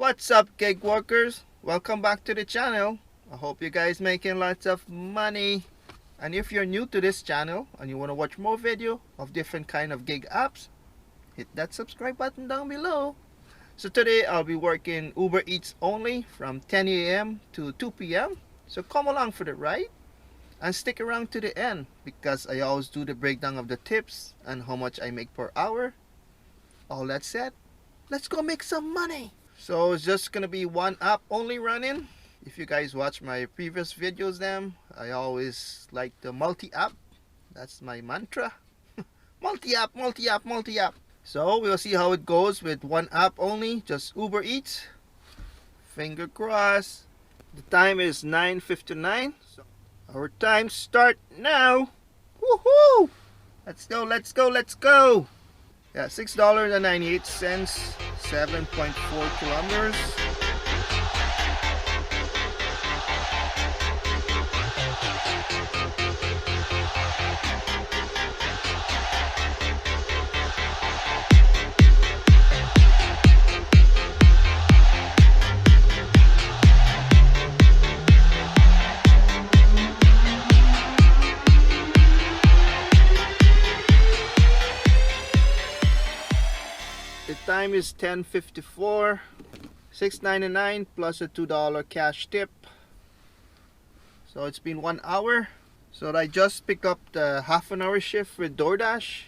What's up, gig workers? Welcome back to the channel. I hope you guys making lots of money. And if you're new to this channel and you want to watch more video of different kind of gig apps, hit that subscribe button down below. So today I'll be working Uber Eats only from 10 a.m. to 2 p.m. So come along for the ride and stick around to the end, because I always do the breakdown of the tips and how much I make per hour. All that said, let's go make some money. So it's just gonna be one app only running. If you guys watch my previous videos, I always like the multi-app. That's my mantra. Multi-app, multi-app, multi-app. So we'll see how it goes with one app only, just Uber Eats. Finger crossed. The time is 9:59. So our time start now. Woohoo! Let's go, let's go, let's go. Yeah, $6.98, 7.4 kilometers. The time is 10:54, $6.99 plus a $2 cash tip. So it's been 1 hour. So I just picked up the half-an-hour shift with Doordash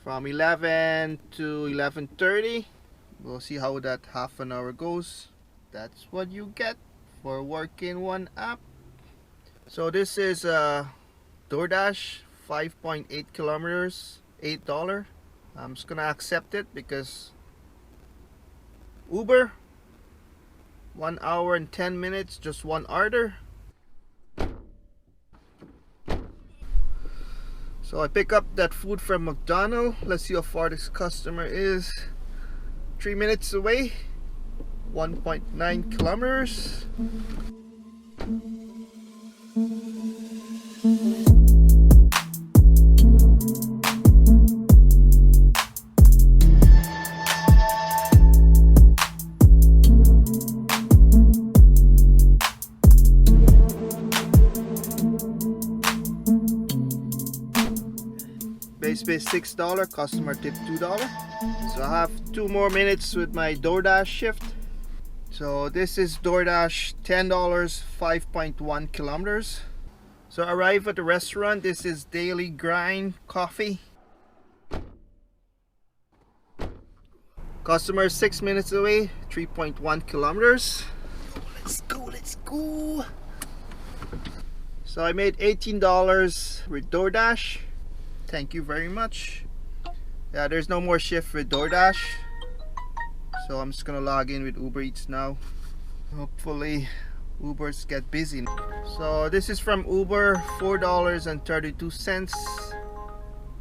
from 11 to 11:30. We'll see how that half an hour goes. That's what you get for working one app. So this is Doordash, 5.8 kilometers, $8. I'm just gonna accept it because Uber, 1 hour and 10 minutes, just one order. So I pick up that food from McDonald's. Let's see how far this customer is. 3 minutes away, 1.9 kilometers. Base pay $6, customer tip $2. So I have 2 more minutes with my Doordash shift. So this is Doordash, $10, 5.1 kilometers. So I arrive at the restaurant. This is Daily Grind Coffee. Customer 6 minutes away, 3.1 kilometers. Let's go, let's go. So I made $18 with Doordash. Thank you very much. Yeah, there's no more shift with Doordash, so I'm just gonna log in with Uber Eats now. Hopefully Ubers get busy. So this is from Uber, $4.32,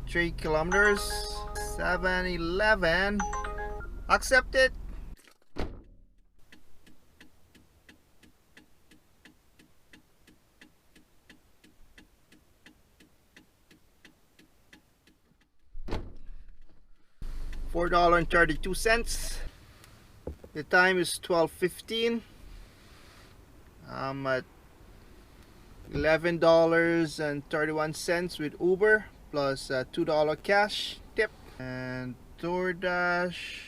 3 kilometers, 7-Eleven. Accept it. $4.32. The time is 12:15. I'm at $11.31 with Uber plus a $2 cash tip, and DoorDash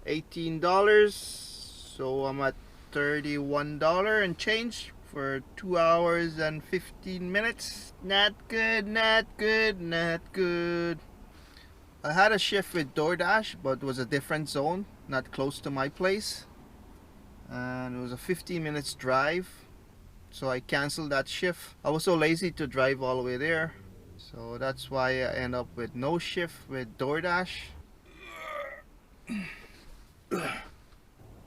$18. So I'm at $31 and change for 2 hours and 15 minutes. Not good, not good, not good. I had a shift with Doordash, but it was a different zone, not close to my place, and it was a 15 minutes drive, so I canceled that shift. I was so lazy to drive all the way there, so that's why I end up with no shift with Doordash.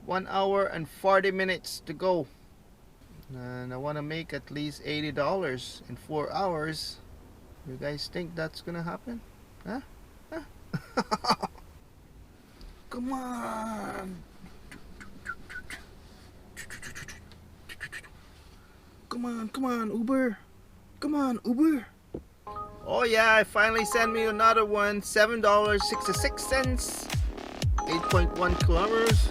1 hour and 40 minutes to go, and I want to make at least $80 in 4 hours. You guys think that's gonna happen? Huh? Come on. Come on, come on, Uber. Come on, Uber. Oh yeah, I finally sent me another one. $7.66. 8.1 kilometers.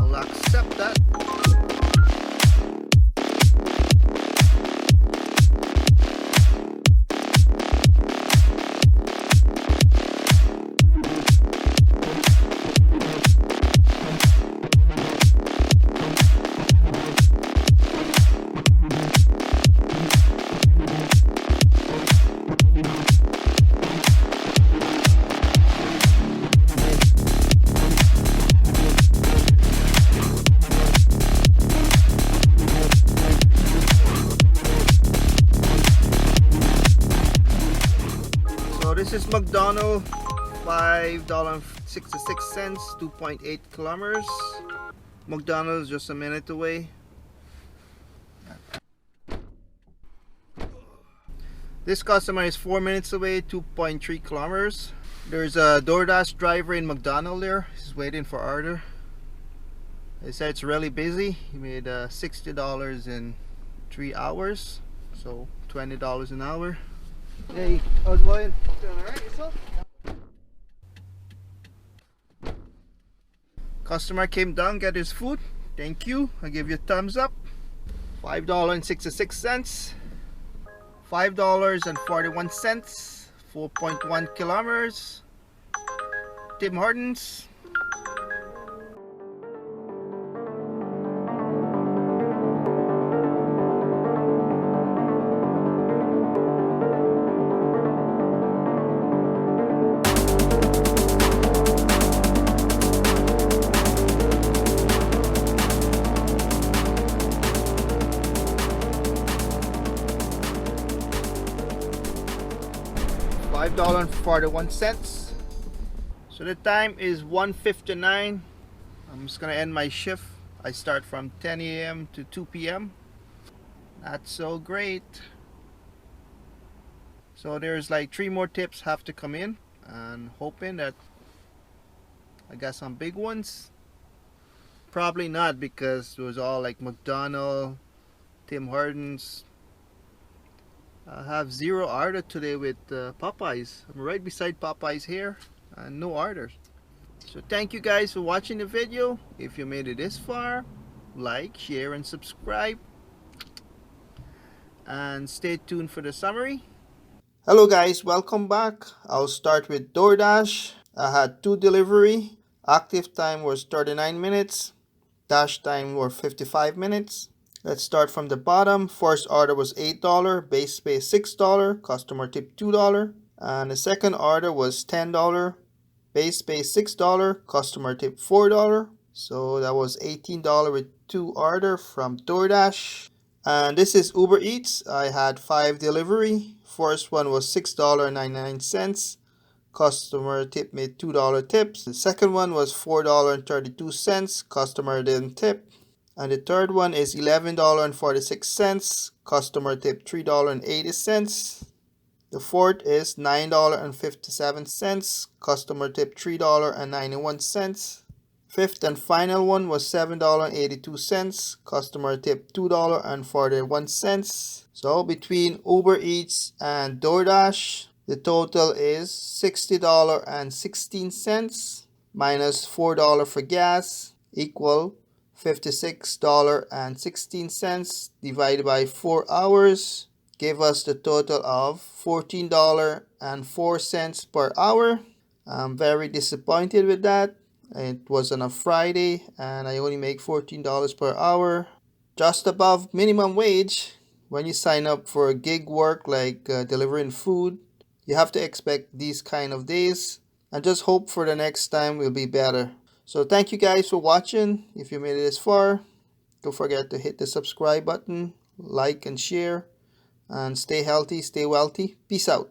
I'll accept that. So this is McDonald's, $5.66, 2.8 kilometers. McDonald's just a minute away. This customer is 4 minutes away, 2.3 kilometers. There's a Doordash driver in McDonald's there. He's waiting for order. They said it's really busy. He made $60 in 3 hours, so $20 an hour. Hey, how's it going? Doing alright, yourself? Customer came down, get his food. Thank you. I give you a thumbs up. $5.66. $5.41. 4.1 kilometers. Tim Hortons. $5.41. So the time is 1:59. I'm just gonna end my shift. I start from 10 a.m. to 2 p.m. Not so great. So there's like 3 more tips have to come in, and hoping that I got some big ones. Probably not, because it was all like McDonald's, Tim Hortons. I have 0 order today with Popeyes. I'm right beside Popeyes here, and no orders. So thank you guys for watching the video. If you made it this far, like, share, and subscribe. And stay tuned for the summary. Hello guys, welcome back. I'll start with Doordash. I had 2 delivery. Active time was 39 minutes. Dash time was 55 minutes. Let's start from the bottom. First order was $8, base pay $6, customer tip $2. And the second order was $10, base pay $6, customer tip $4. So that was $18 with 2 order from Doordash. And this is Uber Eats. I had 5 delivery. First one was $6.99. Customer tip me $2 tips. The second one was $4.32. Customer didn't tip. And the third one is $11.46. Customer tip $3.80. The fourth is $9.57. Customer tip $3.91. Fifth and final one was $7.82. Customer tip $2.41. So between Uber Eats and Doordash, the total is $60.16 minus $4 for gas equal $56.16 divided by 4 hours give us the total of $14.04 per hour. I'm very disappointed with that. It was on a Friday and I only make $14 per hour, just above minimum wage. When you sign up for gig work like delivering food, you have to expect these kind of days, and just hope for the next time will be better. So thank you guys for watching. If you made it this far, don't forget to hit the subscribe button, like and share, and stay healthy, stay wealthy. Peace out.